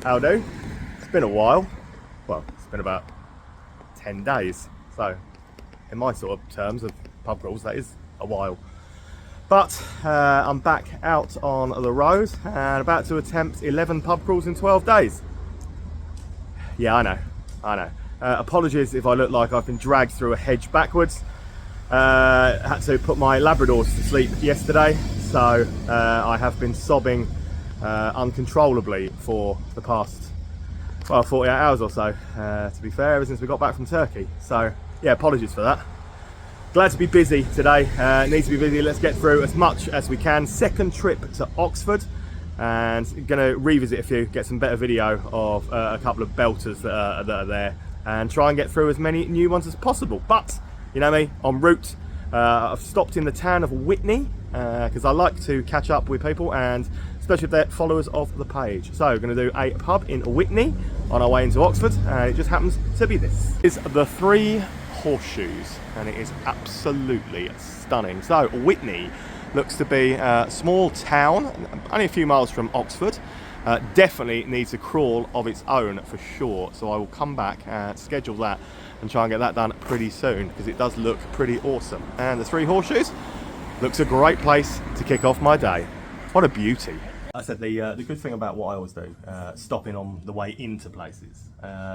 How do? It's been a while. Well, it's been about 10 days. So, in my sort of terms of pub crawls, that is a while. But I'm back out on the road and about to attempt 11 pub crawls in 12 days. Yeah, I know. Apologies if I look like I've been dragged through a hedge backwards. Had to put my Labradors to sleep yesterday, so I have been sobbing uncontrollably for the past 48 hours or so, to be fair, ever since we got back from Turkey. So yeah, apologies for that. Glad to be busy today. Need to be busy. Let's get through as much as we can. Second trip to Oxford, and gonna revisit a few, get some better video of a couple of belters that are there, and try and get through as many new ones as possible. But you know me, en route, I've stopped in the town of Witney because I like to catch up with people, and especially if they're followers of the page. So we're going to do a pub in Witney on our way into Oxford, and it just happens to be this. It's the Three Horseshoes, and it is absolutely stunning. So Witney looks to be a small town, only a few miles from Oxford. Definitely needs a crawl of its own for sure. So I will come back and schedule that and try and get that done pretty soon, because it does look pretty awesome. And the Three Horseshoes looks a great place to kick off my day. What a beauty. I said the good thing about what I always do, stopping on the way into places,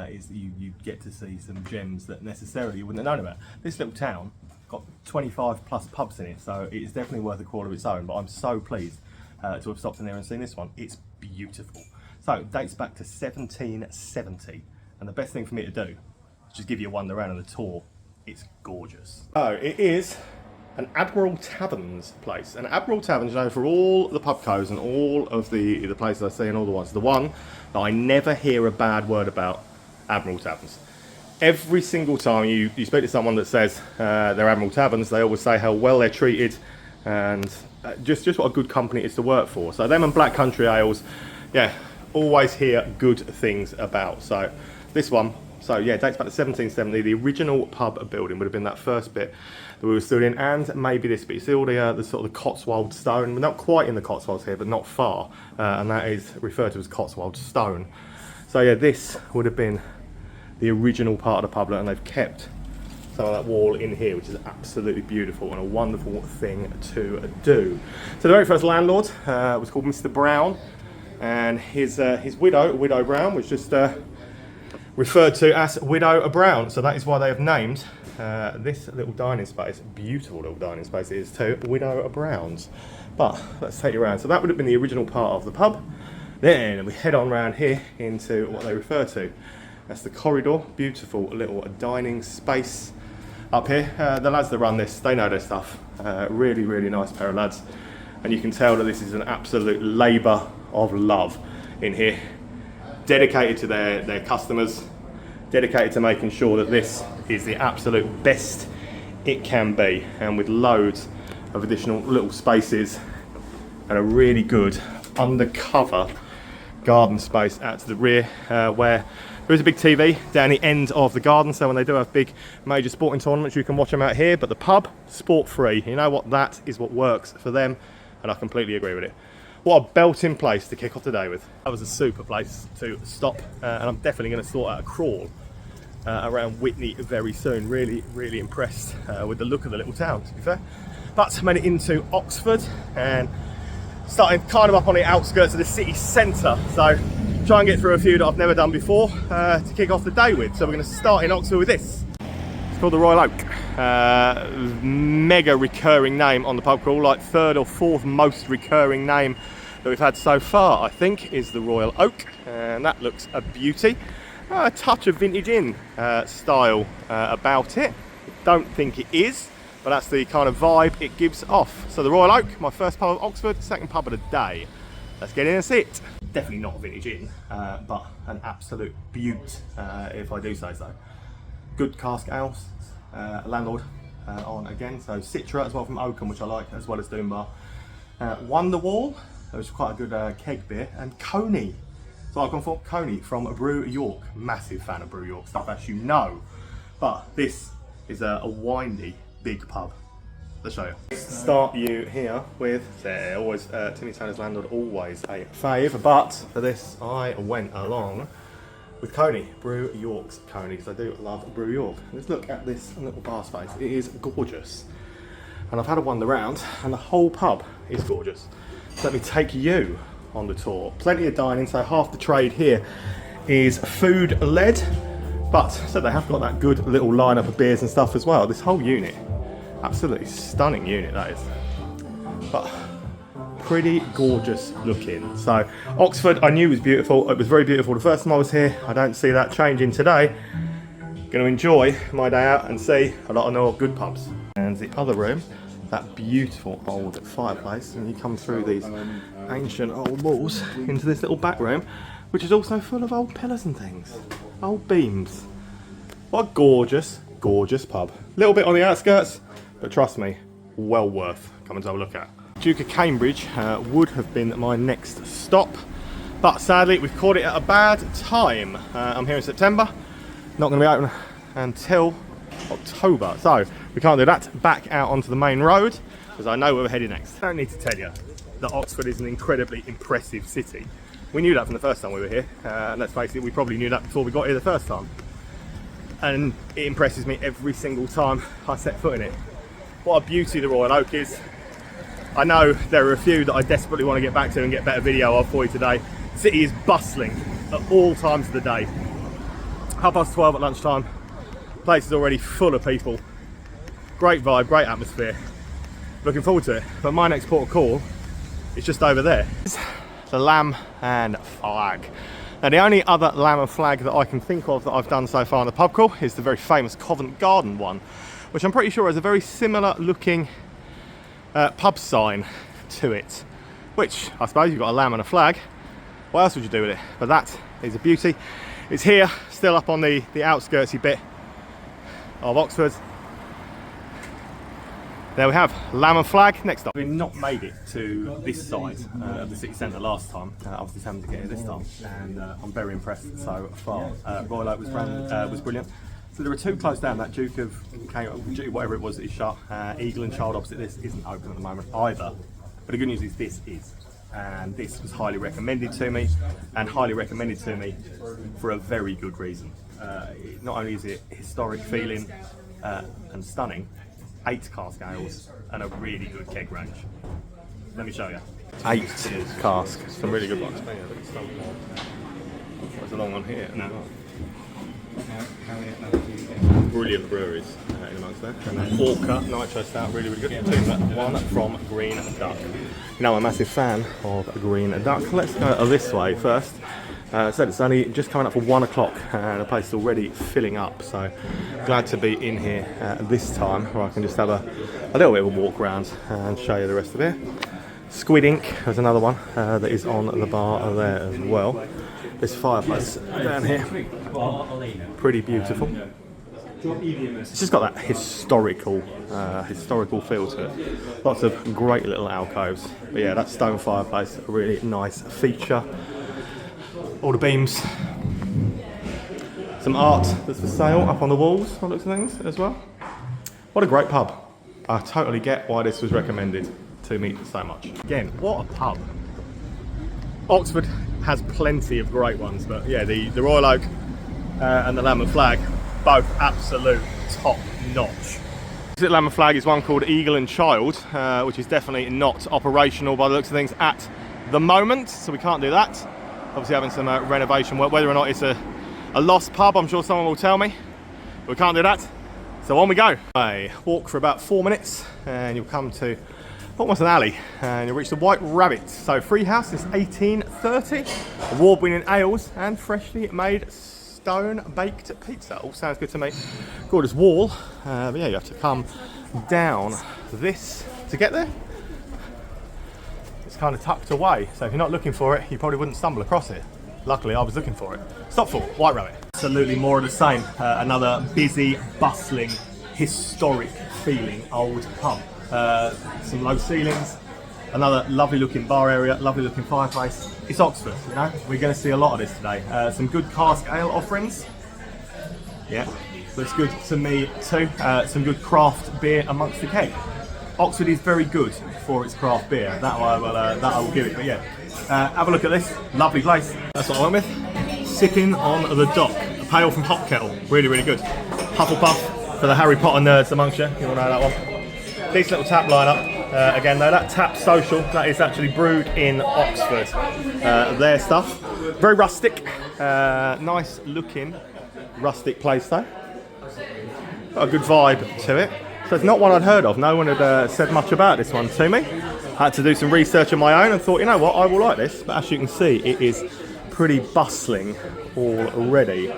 is that you get to see some gems that necessarily you wouldn't have known about. This little town got 25 plus pubs in it, so it is definitely worth a call of its own, but I'm so pleased to have stopped in there and seen this one. It's beautiful. So it dates back to 1770, and the best thing for me to do is just give you a wander around on the tour. It's gorgeous. Oh, it is an Admiral Taverns place. And Admiral Taverns, you know, for all the pubcos and all of the places I see and all the ones, the one that I never hear a bad word about, Admiral Taverns. Every single time you speak to someone that says they're Admiral Taverns, they always say how well they're treated, and just what a good company it is to work for. So them and Black Country Ales, yeah, always hear good things about. So this one, so yeah, dates back to 1770. The original pub building would have been that first bit that we were stood in, and maybe this bit. You see all the sort of the Cotswold stone. We're not quite in the Cotswolds here, but not far, and that is referred to as Cotswold stone. So yeah, this would have been the original part of the pub, and they've kept some of that wall in here, which is absolutely beautiful and a wonderful thing to do. So the very first landlord was called Mr. Brown, and his widow Brown was just referred to as Widow Brown. So that is why they have named this little dining space, beautiful little dining space it is too, Widow Brown's. But let's take you around. So that would have been the original part of the pub. Then we head on round here into what they refer to as the corridor. Beautiful little dining space up here. The lads that run this, they know their stuff. Really, really nice pair of lads. And you can tell that this is an absolute labour of love in here. Dedicated to their customers, dedicated to making sure that this is the absolute best it can be, and with loads of additional little spaces and a really good undercover garden space out to the rear, where there is a big TV down the end of the garden, so when they do have big major sporting tournaments you can watch them out here. But the pub, sport free, you know what, that is what works for them, and I completely agree with it. What a belting place to kick off the day with. That was a super place to stop, and I'm definitely going to sort out a crawl around Witney very soon. Really, really impressed with the look of the little town, to be fair. But made it into Oxford, and starting kind of up on the outskirts of the city centre. So try and get through a few that I've never done before to kick off the day with. So we're going to start in Oxford with this. It's called the Royal Oak. Mega recurring name on the pub crawl, like third or fourth most recurring name that we've had so far, I think, is the Royal Oak, and that looks a beauty. A touch of vintage inn style about it. Don't think it is, but that's the kind of vibe it gives off. So the Royal Oak, my first pub of Oxford, second pub of the day. Let's get in and see it. Definitely not a vintage inn, but an absolute beaut, if I do say so. Good cask ales, landlord on again, so Citra as well from Oakham, which I like, as well as Doombar. Wonderwall, that was quite a good keg beer, and Coney. So I've gone for Coney from Brew York. Massive fan of Brew York stuff, as you know. But this is a windy big pub. Let's show you. Start you here with, always, Timmy Turner's Landlord, always a fave, but for this I went along with Coney, Brew York's Coney, because I do love Brew York. Let's look at this little bar space. It is gorgeous. And I've had a wander around, and the whole pub is gorgeous. So let me take you on the tour. Plenty of dining, so half the trade here is food led, but so they have got that good little lineup of beers and stuff as well. This whole unit, absolutely stunning unit that is. But pretty gorgeous looking. So Oxford, I knew was beautiful. It was very beautiful the first time I was here. I don't see that changing today. Going to enjoy my day out and see a lot of more good pubs. And the other room, that beautiful old fireplace, and you come through these ancient old walls into this little back room, which is also full of old pillars and things, old beams. What a gorgeous, gorgeous pub. A little bit on the outskirts, but trust me, well worth coming to have a look at. Duke of Cambridge would have been my next stop, but sadly we've caught it at a bad time. I'm here in September, not going to be open until October, so we can't do that. Back out onto the main road, because I know where we're heading next. I don't need to tell you that Oxford is an incredibly impressive city. We knew that from the first time we were here, and let's face it, we probably knew that before we got here the first time. And it impresses me every single time I set foot in it. What a beauty the Royal Oak is. I know there are a few that I desperately want to get back to and get better video of for you today. The city is bustling at all times of the day. 12:30 at lunchtime. Place is already full of people. Great vibe, great atmosphere. Looking forward to it. But my next port of call is just over there. The Lamb and Flag. Now the only other Lamb and Flag that I can think of that I've done so far in the pub crawl is the very famous Covent Garden one, which I'm pretty sure has a very similar looking pub sign to it, which I suppose you've got a lamb and a flag. What else would you do with it? But that is a beauty. It's here, still up on the outskirtsy bit of Oxford. There we have Lamb and Flag. Next up, we've not made it to this side of the city centre last time. Obviously, having to get here this time, and I'm very impressed so far. Royal Oak was brilliant. So there are two close down. That Duke of Cambridge, whatever it was that is shut. Eagle and Child opposite this isn't open at the moment either. But the good news is this is, and this was highly recommended to me, and highly recommended to me for a very good reason. Not only is it historic feeling and stunning, 8 cask ales and a really good keg range. Let me show you. 8 casks, some really good ones. There's a long one here. No. Brilliant breweries in amongst there. And then Orca Nitro Stout, really, really good. One from Green Duck. You know, I'm a massive fan of Green Duck. Let's go this way first. So it's only just coming up for 1 o'clock and the place is already filling up, so glad to be in here this time where I can just have a little bit of a walk around and show you the rest of it. Squid Ink, there's another one that is on the bar there as well. This fireplace down here, pretty beautiful. It's just got that historical feel to it. Lots of great little alcoves. But yeah, that stone fireplace, a really nice feature. All the beams. Some art that's for sale up on the walls, by the looks of things as well. What a great pub. I totally get why this was recommended to me so much. Again, what a pub. Oxford has plenty of great ones, but yeah, the Royal Oak and the Lamb and Flag, both absolute top notch. This Lamb and Flag is one called Eagle and Child, which is definitely not operational by the looks of things at the moment, so we can't do that. Obviously having some renovation work. Whether or not it's a lost pub, I'm sure someone will tell me. But we can't do that. So on we go. I walk for about 4 minutes and you'll come to almost an alley and you'll reach the White Rabbit. So free house is 1830. Award-winning ales and freshly made stone-baked pizza. All sounds good to me. Gorgeous wall. But yeah, you have to come down this to get there. It's kind of tucked away, so if you're not looking for it, you probably wouldn't stumble across it. Luckily, I was looking for it. Stop for White Rabbit. Absolutely more of the same. Another busy, bustling, historic feeling old pub. Some low ceilings, another lovely looking bar area, lovely looking fireplace. It's Oxford, you know, we're going to see a lot of this today. Some good cask ale offerings. Yeah, looks good to me too. Some good craft beer amongst the keg. Oxford is very good for its craft beer. That I will give it. But yeah, have a look at this lovely place. That's what I went with. Sipping on the dock. A pale from Hop Kettle. Really, really good. Hufflepuff for the Harry Potter nerds amongst you. You all know that one. Decent little tap lineup. Again, though, that Tap Social, that is actually brewed in Oxford. Their stuff. Very rustic. Nice looking rustic place though. Got a good vibe to it. So it's not one I'd heard of. No one had said much about this one to me. I had to do some research on my own and thought, you know what, I will like this. But as you can see, it is pretty bustling already.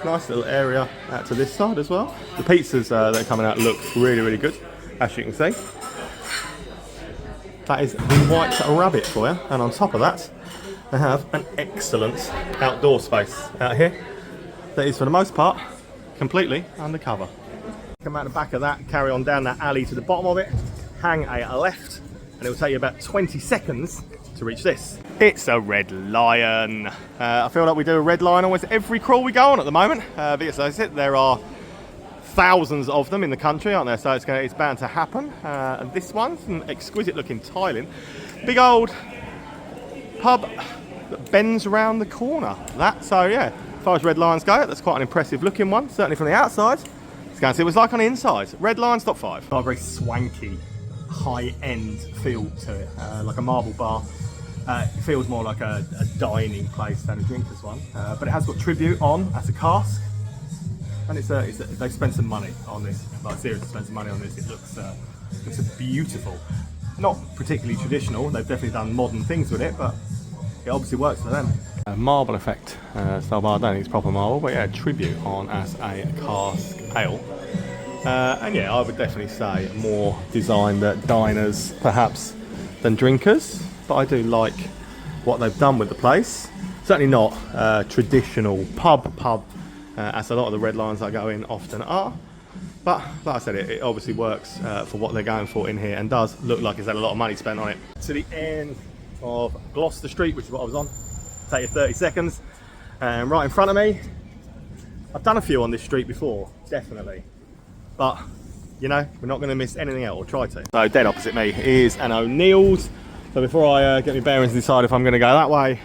Nice little area out to this side as well. The pizzas that are coming out look really, really good, as you can see. That is the White Rabbit for you. And on top of that, they have an excellent outdoor space out here. That is, for the most part, completely undercover. Come out the back of that, carry on down that alley to the bottom of it, hang a left, and it will take you about 20 seconds to reach this. It's a Red Lion. I feel like we do a Red Lion almost every crawl we go on at the moment. Because as I said, there are thousands of them in the country, aren't there? So it's bound to happen. And this one's an exquisite looking tiling. Big old pub that bends around the corner. So yeah, as far as Red Lions go, that's quite an impressive looking one, certainly from the outside. Let's go and see what it's like on the inside. Red Lions top 5. Got a very swanky, high-end feel to it, like a marble bar. It feels more like a dining place than a drinker's one, but it has got tribute on as a cask, and they've spent some money on this. Like seriously, spent some money on this. It looks beautiful. Not particularly traditional. They've definitely done modern things with it, but it obviously works for them. Marble effect style bar. I don't think it's proper marble, but yeah, tribute on as a cask ale. And yeah, I would definitely say more designed at diners perhaps than drinkers, but I do like what they've done with the place. Certainly not traditional pub, as a lot of the Red Lions I go in often are. But like I said, it obviously works for what they're going for in here, and does look like it's had a lot of money spent on it. To the end of Gloucester Street, which is what I was on. Take you 30 seconds. And right in front of me, I've done a few on this street before, definitely. But, you know, we're not going to miss anything out, or try to. So dead opposite me is an O'Neill's. So before I get my bearings and decide if I'm going to go that way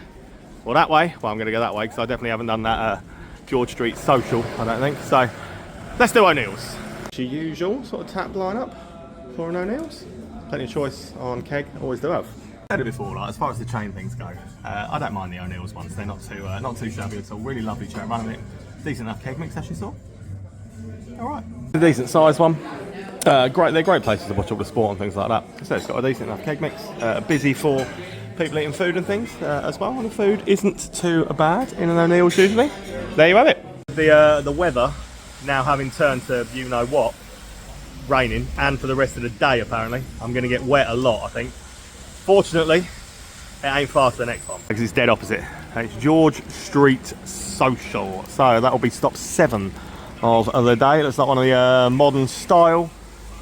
or that way, well, I'm going to go that way because I definitely haven't done that George Street social, I don't think. So let's do O'Neill's. The usual sort of tap lineup for an O'Neill's. Plenty of choice on keg, always do have. I've said it before, like, as far as the chain things go, I don't mind the O'Neill's ones. They're not too shabby at all. Really lovely chair running it. Decent enough keg mix, as you saw. All right. A decent size one. They're great places to watch all the sport and things like that. So it's got a decent enough keg mix. Busy for people eating food and things as well. And the food isn't too bad in an O'Neill's usually. There you have it. The weather now having turned to you know what, raining, and for the rest of the day apparently. I'm going to get wet a lot, I think. Fortunately, it ain't far to the next one because it's dead opposite. It's George Street Social. So that'll be stop 7 of the day. It looks like one of the modern style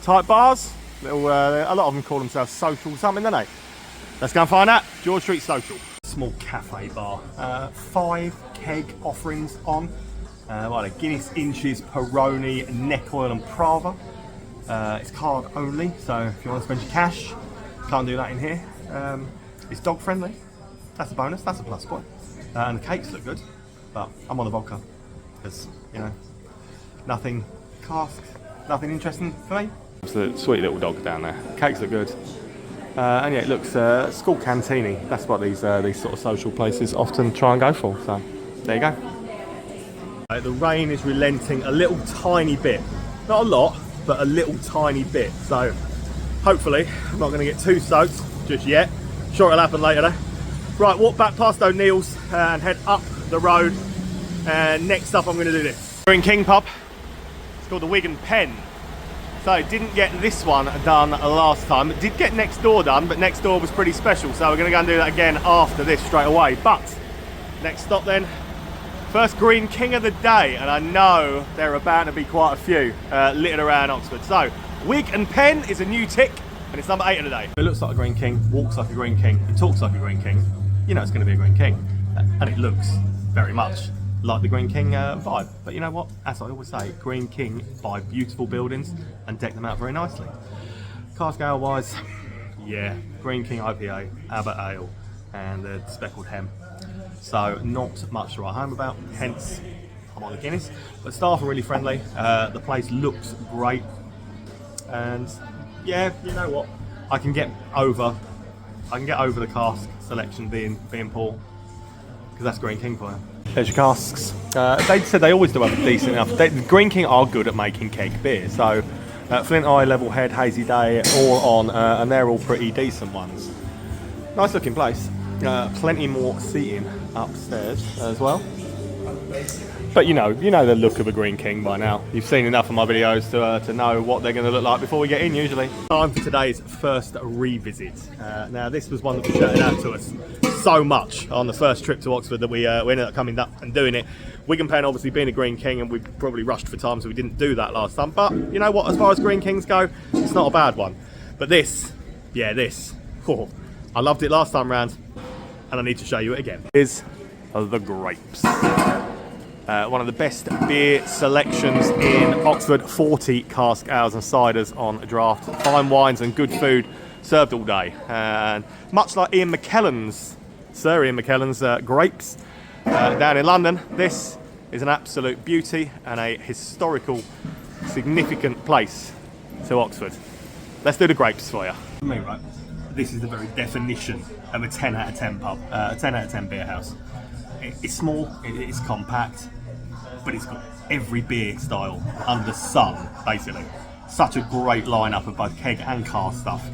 type bars. A lot of them call themselves social something, don't they? Let's go and find out. George Street Social. Small cafe bar. 5 keg offerings on. Like a Guinness Inches, Peroni, Neck Oil and Prava. It's card only, so if you want to spend your cash, can't do that in here. It's dog friendly. That's a bonus, that's a plus point. And the cakes look good, but I'm on the vodka because, you know, nothing cask, nothing interesting for me. It's a sweet little dog down there. Cakes look good. And yeah, it looks school cantini. That's what these sort of social places often try and go for. So there you go. The rain is relenting a little tiny bit. Not a lot, but a little tiny bit. So hopefully I'm not going to get too soaked just yet. Sure it'll happen later though. Right, walk back past O'Neill's and head up the road. And next up I'm going to do this. We're in King Pub. It's called the Wigan Pen. So didn't get this one done last time. It did get next door done, but next door was pretty special. So we're going to go and do that again after this straight away. But next stop then. First Green King of the day, and I know there are about to be quite a few littered around Oxford. So, Wig and Pen is a new tick, and it's number 8 of the day. It looks like a Green King, walks like a Green King, it talks like a Green King. You know it's going to be a Green King, and it looks very much like the Green King vibe. But you know what? As I always say, Green King buy beautiful buildings and deck them out very nicely. cask ale wise, yeah, Green King IPA, Abbott Ale, and the speckled hem. So not much to write home about, hence I'm on the Guinness. But staff are really friendly, the place looks great, and yeah, you know what, I can get over the cask selection being poor, because that's Green King for you. There's your casks. They said they always do have a decent enough. Green King are good at making keg beer, so Flint Eye, Level Head, Hazy Day, all on, and they're all pretty decent ones. Nice looking place. Plenty more seating upstairs as well. But you know the look of a Green King by now. You've seen enough of my videos to know what they're going to look like before we get in usually. Time for today's first revisit. Now this was one that was shouted out to us so much on the first trip to Oxford that we ended up coming up and doing it. Wigan Pen obviously being a Green King, and we probably rushed for time, so we didn't do that last time. But you know what, as far as Green Kings go, it's not a bad one. But this, oh, I loved it last time round, and I need to show you it again. Here's the grapes. One of the best beer selections in Oxford, 40 cask ales and ciders on a draft. Fine wines and good food served all day. And much like Sir Ian McKellen's grapes down in London, this is an absolute beauty and a historical, significant place to Oxford. Let's do the grapes for you. For me, right, this is the very definition of a 10 out of 10 pub, a 10 out of 10 beer house. It's small, it's compact, but it's got every beer style under the sun, basically. Such a great lineup of both keg and cask stuff.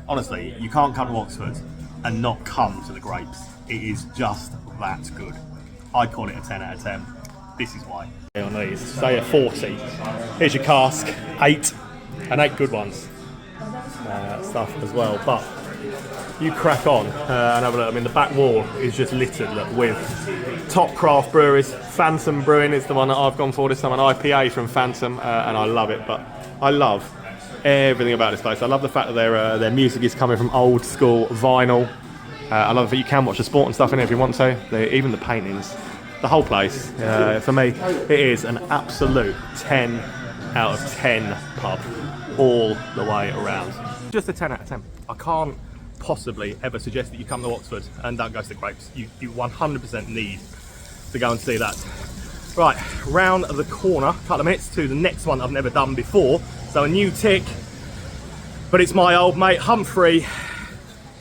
Honestly, you can't come to Oxford and not come to the grapes. It is just that good. I'd call it a 10 out of 10. This is why. On these, say a 40. Here's your cask, 8, and 8 good ones. Stuff as well, but you crack on and have a look. I mean, the back wall is just littered with top craft breweries. Phantom Brewing is the one that I've gone for this time, an IPA from Phantom, and I love it. But I love everything about this place. I love the fact that their music is coming from old school vinyl. I love that you can watch the sport and stuff in it if you want to. Even the paintings, the whole place. For me, it is an absolute 10 out of 10 pub all the way around. Just a 10 out of 10. I can't possibly ever suggest that you come to Oxford and don't go to the grapes. You 100% need to go and see that. Right, round the corner, a couple of minutes to the next one I've never done before. So a new tick, but it's my old mate Humphrey.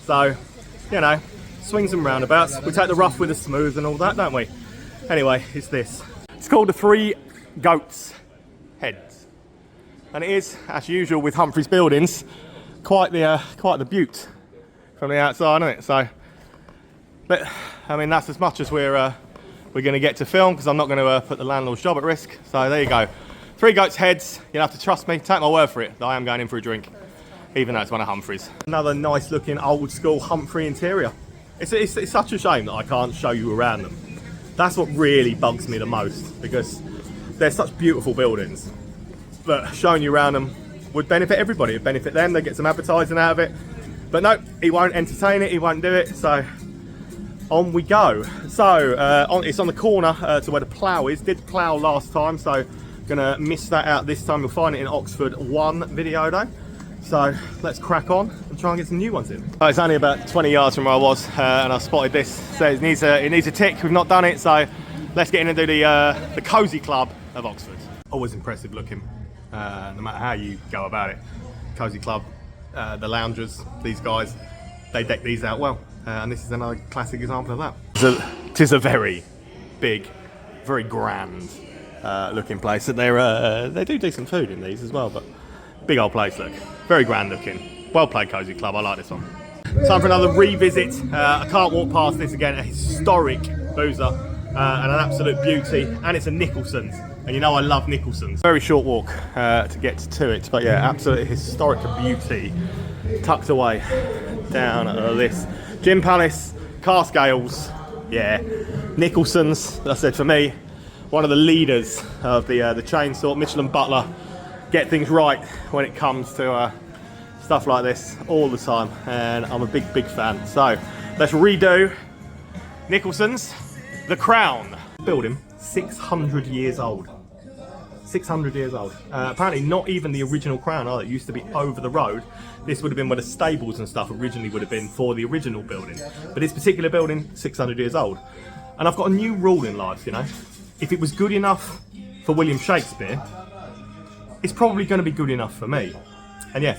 So, you know, swings and roundabouts. We take the rough with the smooth and all that, don't we? Anyway, it's this. It's called the Three Goats Heads. And it is, as usual with Humphrey's buildings, quite the beaut from the outside, isn't it? So, but I mean, that's as much as we're going to get to film, because I'm not going to put the landlord's job at risk. So there you go. Three Goats Heads. You'll have to trust me. Take my word for it that I am going in for a drink, even though it's one of Humphrey's. Another nice looking old school Humphrey interior. It's such a shame that I can't show you around them. That's what really bugs me the most, because they're such beautiful buildings. But showing you around them would benefit everybody. It'd benefit them. They get some advertising out of it. But no, he won't entertain it. He won't do it. So on we go. So it's on the corner to where the plough is. Did plough last time, so gonna miss that out this time. You'll find it in Oxford 1 video though. So let's crack on and try and get some new ones in. It's only about 20 yards from where I was, and I spotted this. So it needs a tick. We've not done it, so let's get in and do the Cozy Club of Oxford. Always impressive looking, no matter how you go about it. Cozy Club, the loungers, these guys, they deck these out well, and this is another classic example of that. It is a very big, very grand looking place. They do decent food in these as well, but big old place, look. Very grand looking. Well played, Cozy Club. I like this one. Time for another revisit. I can't walk past this again. A historic boozer and an absolute beauty. And it's a Nicholson's. And you know I love Nicholson's. Very short walk to get to it. But yeah, absolutely historic beauty. Tucked away down this. Gin Palace, cask ales. Yeah, Nicholson's. As I said, for me, one of the leaders of the chain sort. Mitchell and Butler get things right when it comes to stuff like this all the time, and I'm a big fan. So let's redo Nicholson's, the Crown. Building 600 years old. 600 years old. Apparently not even the original Crown either. It used to be over the road. This would have been where the stables and stuff originally would have been for the original building. But this particular building, 600 years old. And I've got a new rule in life, you know. If it was good enough for William Shakespeare, it's probably going to be good enough for me. And yeah,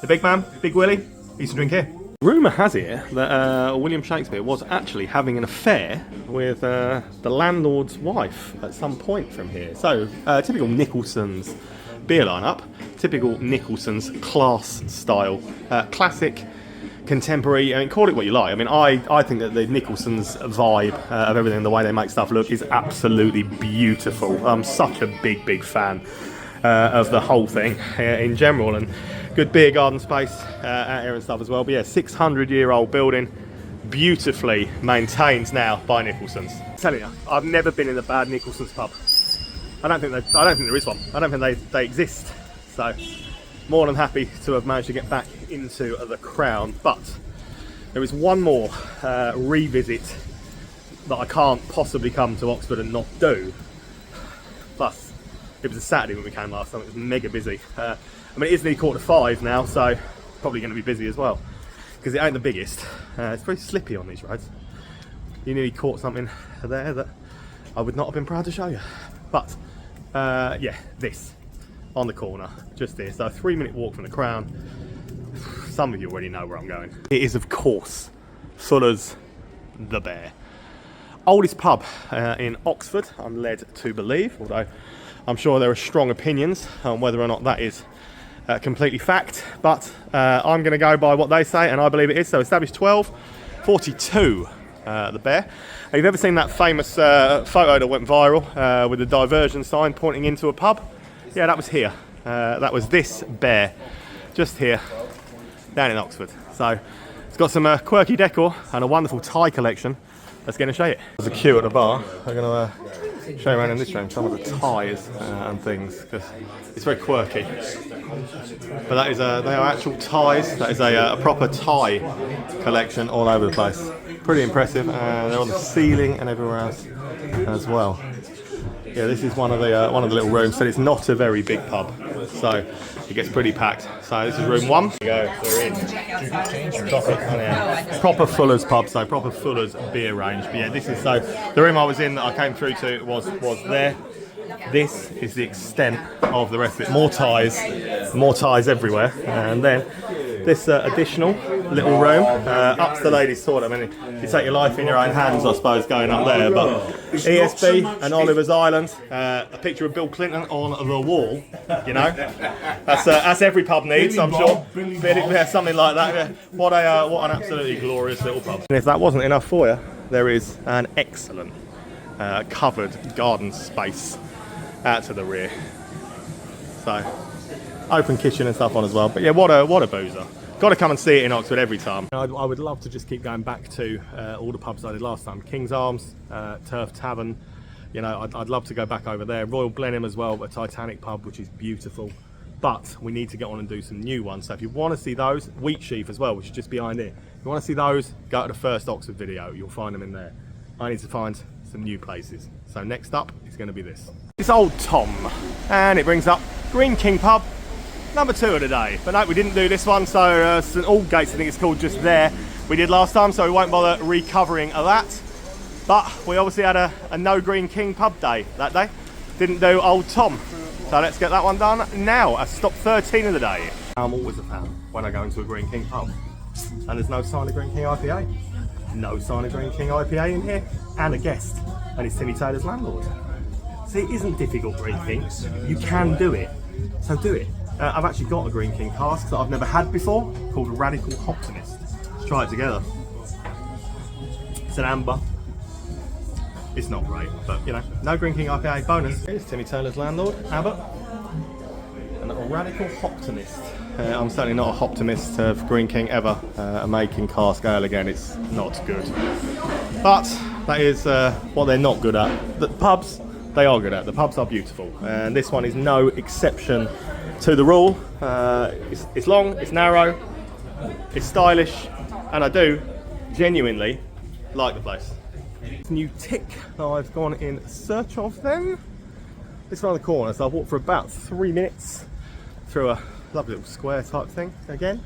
the big man, Big Willie, used to drink here. Rumour has it that William Shakespeare was actually having an affair with the landlord's wife at some point from here. So, typical Nicholson's beer lineup, typical Nicholson's class style, classic, contemporary, I mean, call it what you like. I mean, I think that the Nicholson's vibe of everything, the way they make stuff look, is absolutely beautiful. I'm such a big fan of the whole thing in general, and good beer garden space out here and stuff as well. But yeah, 600-year-old building, beautifully maintained now by Nicholson's. I'm telling you, I've never been in a bad Nicholson's pub. I don't think there is one. I don't think they exist. So, more than happy to have managed to get back into the Crown. But there is one more revisit that I can't possibly come to Oxford and not do. Plus, it was a Saturday when we came last time. It was mega busy. I mean, it is nearly 4:45 now, so it's probably going to be busy as well, because it ain't the biggest. It's very slippy on these roads. You nearly caught something there that I would not have been proud to show you. But yeah, this on the corner, just here. So a 3-minute walk from the Crown. Some of you already know where I'm going. It is, of course, Fuller's The Bear. Oldest pub in Oxford, I'm led to believe, although I'm sure there are strong opinions on whether or not that is completely fact, but I'm going to go by what they say, and I believe it is. So established 1242, The Bear. Have you ever seen that famous photo that went viral with the diversion sign pointing into a pub? Yeah, that was here. That was this bear, just here, down in Oxford. So it's got some quirky decor and a wonderful tie collection. Let's get and show you. There's a queue at the bar. I'm going to show you around in this room some of the ties and things, because it's very quirky. But that is they are actual ties. That is a proper tie collection all over the place. Pretty impressive. They're on the ceiling and everywhere else as well. Yeah, this is one of the little rooms. So it's not a very big pub, so it gets pretty packed. So this is room 1. There we go, we're in. Proper Fuller's pub, so proper Fuller's beer range. But yeah, this is, so the room I was in that I came through to was there. This is the extent of the rest of it. More ties everywhere. And then this additional little room up to the ladies' toilet. I mean, you take your life in your own hands, I suppose, going up there. But ESB and Oliver's Island, a picture of Bill Clinton on the wall. You know, that's every pub needs, I'm sure. Something like that. Yeah. What an absolutely glorious little pub. And if that wasn't enough for you, there is an excellent covered garden space out to the rear. So open kitchen and stuff on as well. But yeah, what a boozer. Got to come and see it in Oxford every time. I would love to just keep going back to all the pubs I did last time. King's Arms, Turf Tavern. You know, I'd love to go back over there. Royal Blenheim as well, a Titanic pub, which is beautiful. But we need to get on and do some new ones. So if you want to see those, Wheatsheaf as well, which is just behind here. If you want to see those, go to the first Oxford video. You'll find them in there. I need to find some new places. So next up is going to be this. It's Old Tom, and it brings up Green King Pub, number 2 of the day. But no, we didn't do this one, so St Aldgates, I think it's called, just there. We did last time, so we won't bother recovering that. But we obviously had a no Green King pub day that day. Didn't do Old Tom. So let's get that one done now. A stop 13 of the day. I'm always a fan when I go into a Green King pub. And there's no sign of Green King IPA. No sign of Green King IPA in here. And a guest. And it's Timmy Taylor's landlord. See, it isn't difficult, Green King. You can do it. So do it. I've actually got a Green King cask that I've never had before, called Radical Optimist. Let's try it together. It's an amber. It's not great, but you know, no Green King IPA bonus. Here's Timmy Taylor's landlord, Abbott. And a Radical Optimist. I'm certainly not a optimist of Green King ever. Making cask ale again, it's not good. But that is what they're not good at. The pubs, they are good at. The pubs are beautiful. And this one is no exception to the rule. It's long, it's narrow, it's stylish, and I do genuinely like the place. New tick that I've gone in search of then. this around the corner, so I've walked for about 3 minutes through a lovely little square type thing again.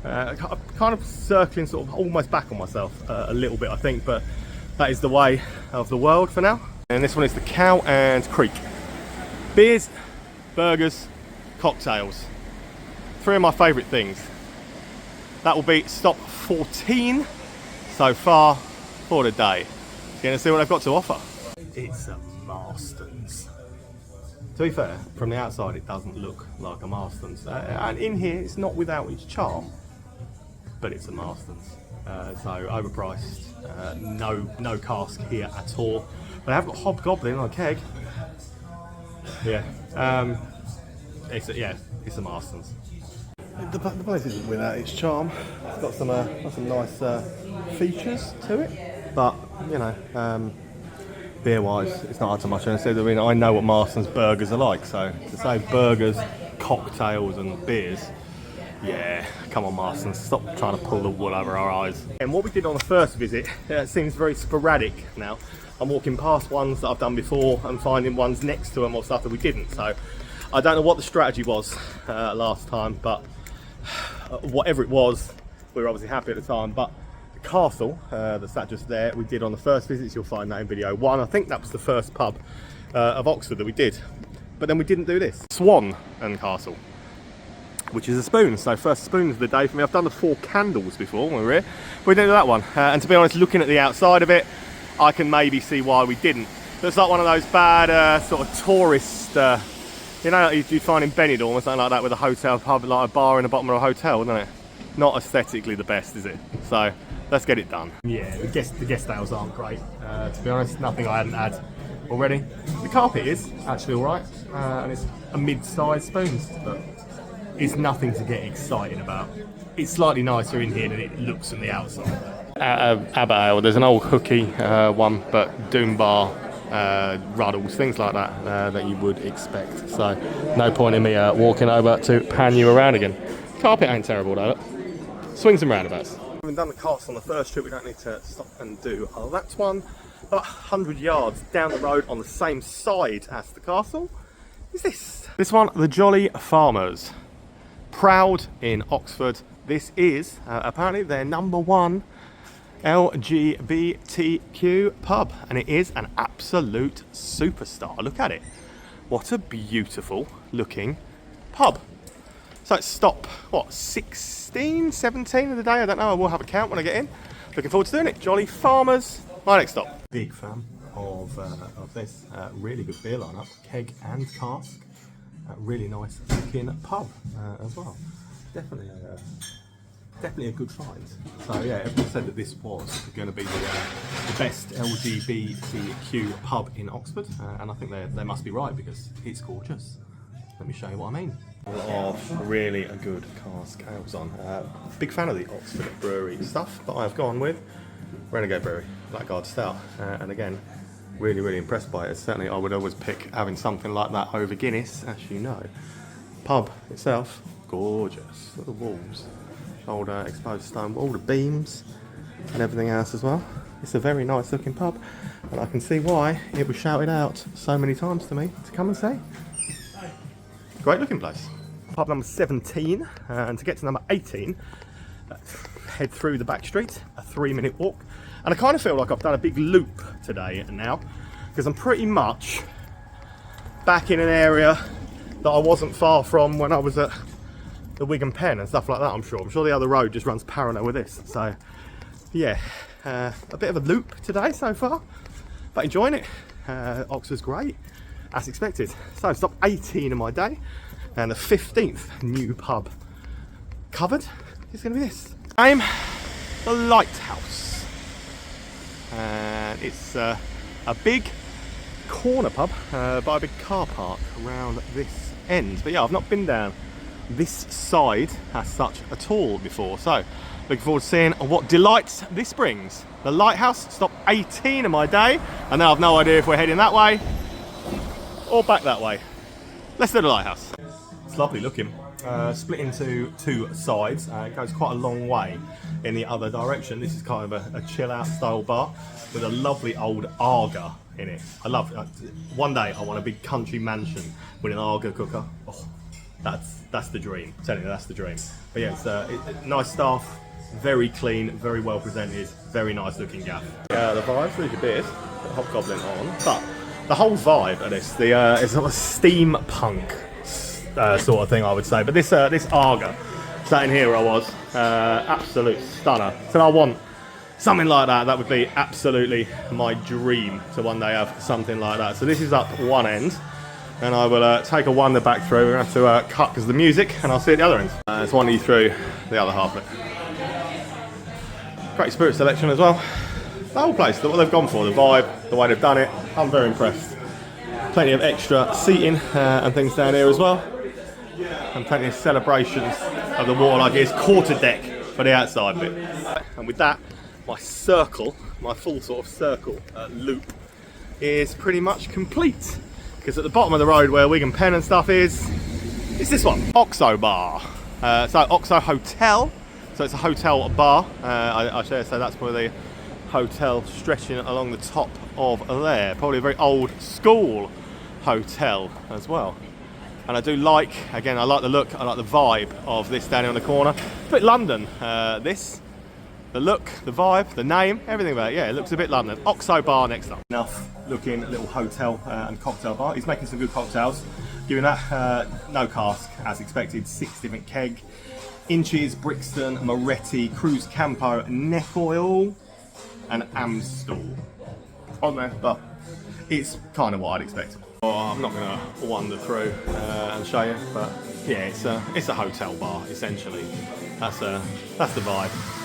Kind of circling, sort of almost back on myself a little bit, I think, but that is the way of the world for now. And this one is the Cow and Creek. Beers, burgers, cocktails. 3 of my favourite things. That will be stop 14 so far for the day. Going to see what they've got to offer. It's a Marston's. To be fair, from the outside it doesn't look like a Marston's. And in here it's not without its charm, but it's a Marston's. So overpriced, no cask here at all. But I have got Hobgoblin on a keg. Yeah, it's a Marston's. The place isn't without its charm. It's got some nice features to it, but you know, beer-wise, it's not up to much. And I mean, I know what Marston's burgers are like, so to say burgers, cocktails, and beers, yeah, come on, Marston's, stop trying to pull the wool over our eyes. And what we did on the first visit seems very sporadic now. I'm walking past ones that I've done before and finding ones next to them or stuff that we didn't. So I don't know what the strategy was last time, but whatever it was, we were obviously happy at the time. But the castle that sat just there, we did on the first visit. You'll find that in video 1. I think that was the first pub of Oxford that we did. But then we didn't do this. Swan and Castle, which is a spoon. So first spoon of the day for me. I've done the 4 candles before when we were here, but we didn't do that one. And to be honest, looking at the outside of it, I can maybe see why we didn't. It's like one of those bad sort of tourist, you know, like you'd find in Benidorm or something like that, with a hotel pub, like a bar in the bottom of a hotel, isn't it? Not aesthetically the best, is it? So let's get it done. Yeah, the guest ales aren't great. To be honest, nothing I hadn't had already. The carpet is actually all right, and it's a mid-sized spoon, but it's nothing to get excited about. It's slightly nicer in here than it looks on the outside. Abba Ale, there's an old hooky one, but Doom Bar, Ruddles, things like that that you would expect. So no point in me walking over to pan you around again. Carpet ain't terrible though. Swings and roundabouts. Having done the cast on the first trip, we don't need to stop and do that one. About 100 yards down the road on the same side as the castle is this. This one, the Jolly Farmers. Proud in Oxford. This is apparently their #1 LGBTQ pub, and it is an absolute superstar. Look at it. What a beautiful looking pub. So it's stop, what, 16, 17 of the day? I don't know, I will have a count when I get in. Looking forward to doing it. Jolly Farmers, my next stop. Big fan of this. Really good beer lineup, keg and cask. Really nice looking pub as well. Definitely a good find. So yeah, everyone said that this was going to be the best LGBTQ pub in Oxford, and I think they must be right because it's gorgeous. Let me show you what I mean. A lot of really good cask ales on. Big fan of the Oxford brewery stuff, but I've gone with Renegade Brewery Blackguard Stout, and again, really impressed by it. Certainly I would always pick having something like that over Guinness, as you know. Pub itself, gorgeous. Look at the walls. Old exposed stone wall, the beams and everything else as well. It's a very nice looking pub, and I can see why it was shouted out so many times to me to come and see. Great looking place. Pub number 17, and to get to number 18, head through the back street, a 3-minute walk. And I kind of feel like I've done a big loop today now, because I'm pretty much back in an area that I wasn't far from when I was at the Wigan Pen and stuff like that. I'm sure the other road just runs parallel with this. So yeah, a bit of a loop today so far, but enjoying it. Oxford's great, as expected. So stop 18 of my day, and the 15th new pub covered is going to be this. I'm the Lighthouse, and it's a big corner pub by a big car park around this end. But yeah, I've not been down this side as such at all before, so looking forward to seeing what delights this brings. The Lighthouse, stop 18 of my day, and now I've no idea if we're heading that way or back that way. Let's do the Lighthouse. It's lovely looking, split into 2 sides. It goes quite a long way in the other direction. This is kind of a chill out style bar with a lovely old Arga in it. I love it. One day I want a big country mansion with an Arga cooker. Oh, that's the dream. I'm telling you, that's the dream. But yeah, it's nice staff, very clean, very well presented, very nice looking gaff. Yeah, the vibes, there's your beers, Hobgoblin on. But the whole vibe of this, it's sort of steampunk sort of thing, I would say. But this Arga, sat in here where I was, absolute stunner. So I want something like that. That would be absolutely my dream to one day have something like that. So this is up one end, and I will take a wander back through. We're going to have to cut because of the music, and I'll see at the other end. Let's wander you through the other half of it. Great spirit selection as well. The whole place, what they've gone for, the vibe, the way they've done it, I'm very impressed. Plenty of extra seating and things down here as well. And plenty of celebrations of the water, like it's quarter deck for the outside bit. And with that, my circle, my full sort of circle loop is pretty much complete. Because at the bottom of the road where Wigan Pen and stuff is, it's this one, Oxo Bar. So Oxo Hotel, so it's a hotel bar. I should say that's probably the hotel stretching along the top of there. Probably a very old school hotel as well. And I do like, again, I like the look, I like the vibe of this down here on the corner. It's a bit London, this. The look, the vibe, the name, everything about it. Yeah, it looks a bit London. Oxo Bar next up. Enough looking little hotel and cocktail bar. He's making some good cocktails. Giving that no cask, as expected. 6 different keg. Inches, Brixton, Moretti, Cruz Campo, neck oil, and Amstel. On there, but it's kind of what I'd expect. Oh, I'm not going to wander through and show you, but yeah, it's a hotel bar essentially. That's the vibe.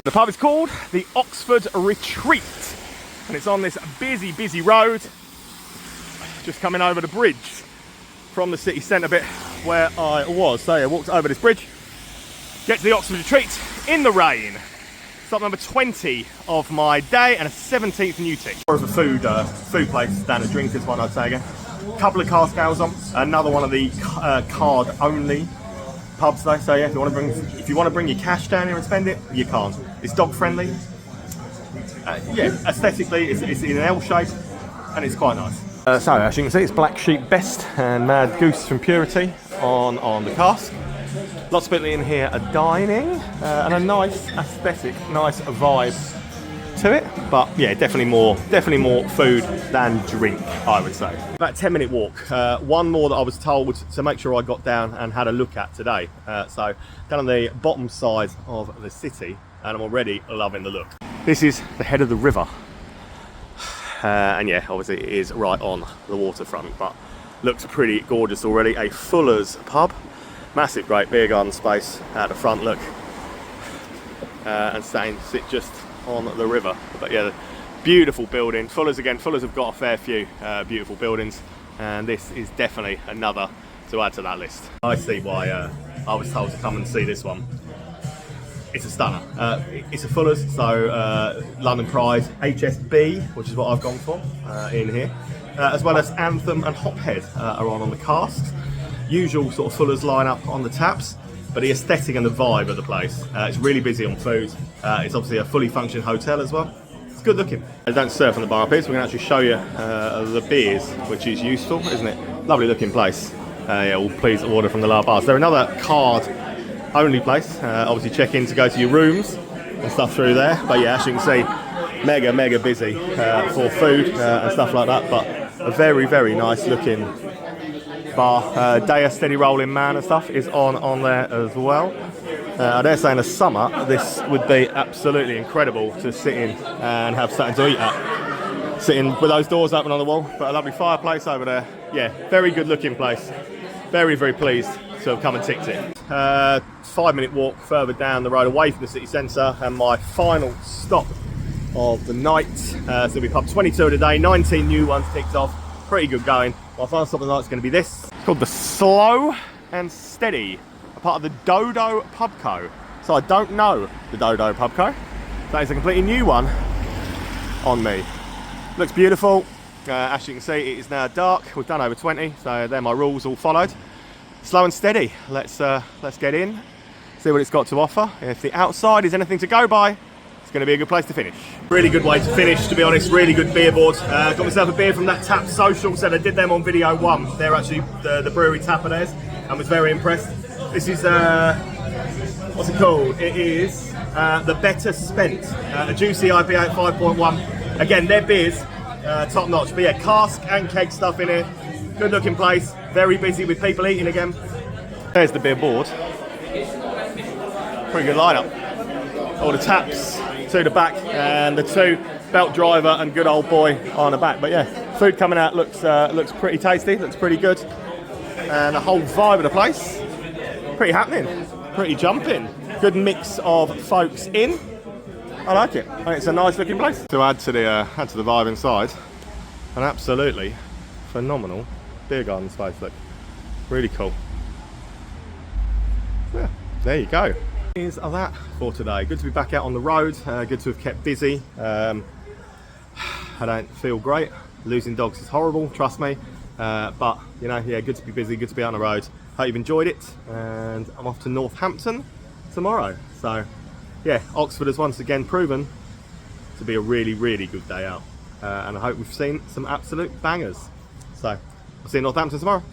The pub is called the Oxford Retreat, and it's on this busy road, just coming over the bridge from the city centre bit where I was. So yeah, walked over this bridge, get to the Oxford Retreat in the rain. Stop number 20 of my day and a 17th new tick. More of a food place than a drink, this one I'd say again. A couple of cask ales on, another one of the card only pubs though. So yeah, if you want to bring your cash down here and spend it, you can't. It's dog friendly. Yeah, aesthetically it's in an L shape and it's quite nice. So as you can see, it's Black Sheep Best and Mad Goose from Purity on the cask. Lots of people in here are dining and a nice aesthetic, nice vibe to it. But yeah, definitely more food than drink, I would say. About a 10-minute walk. One more that I was told to make sure I got down and had a look at today. So down on the bottom side of the city, and I'm already loving the look. This is the head of the river. And yeah, obviously it is right on the waterfront, but looks pretty gorgeous already. A Fuller's pub. Massive, great beer garden space at the front, look, and sit just on the river. But yeah, beautiful building. Fuller's have got a fair few beautiful buildings, and this is definitely another to add to that list. I see why I was told to come and see this one. It's a stunner. It's a Fuller's, so London Pride, HSB, which is what I've gone for in here, as well as Anthem and Hophead are on the casks. Usual sort of Fuller's lineup on the taps, but the aesthetic and the vibe of the place. It's really busy on food. It's obviously a fully functioning hotel as well. It's good looking. They don't serve on the bar pits. We're going to actually show you the beers, which is useful, isn't it? Lovely looking place. Yeah, well, please order from the La Bars. They're another card only place. Obviously check in to go to your rooms and stuff through there. But yeah, as you can see, mega busy for food and stuff like that. But a very nice looking bar. Daya Steady Rolling Man and stuff is on there as well. I dare say in the summer this would be absolutely incredible to sit in and have something to eat at. Sitting with those doors open on the wall, but a lovely fireplace over there. Yeah, very good looking place. Very pleased to have come and ticked it. 5-minute walk further down the road away from the city centre, and my final stop of the night. So it'll be pub 22 of the day, 19 new ones ticked off. Pretty good going. My final stop of the night is going to be this. It's called the Slow and Steady, a part of the Dodo Pubco. So I don't know the Dodo Pubco. That is a completely new one on me. Looks beautiful. As you can see, it is now dark. We've done over 20, so they're my rules all followed. Slow and steady. Let's get in, see what it's got to offer. If the outside is anything to go by, it's going to be a good place to finish. Really good way to finish, to be honest. Really good beer board. Got myself a beer from that Tap Social, so I did them on video 1. They're actually the brewery tap of theirs, and was very impressed. This is what's it called? It is the Better Spent, a juicy IPA at 5.1. Again, their beers top notch. But yeah, cask and keg stuff in here. Good looking place. Very busy with people eating again. There's the beer board. Pretty good lineup. All the taps to the back, and the 2 belt driver and good old boy on the back. But yeah, food coming out looks pretty tasty, looks pretty good, and the whole vibe of the place pretty happening, pretty jumping. Good mix of folks in. I like it. I think it's a nice looking place. To add to the vibe inside, an absolutely phenomenal beer garden space. Look, really cool. Yeah, there you go. Is that for today. Good to be back out on the road. Good to have kept busy. I don't feel great. Losing dogs is horrible, trust me. But you know, yeah, good to be busy. Good to be out on the road. Hope you've enjoyed it. And I'm off to Northampton tomorrow. So yeah, Oxford has once again proven to be a really, really good day out. And I hope we've seen some absolute bangers. So I'll see you in Northampton tomorrow.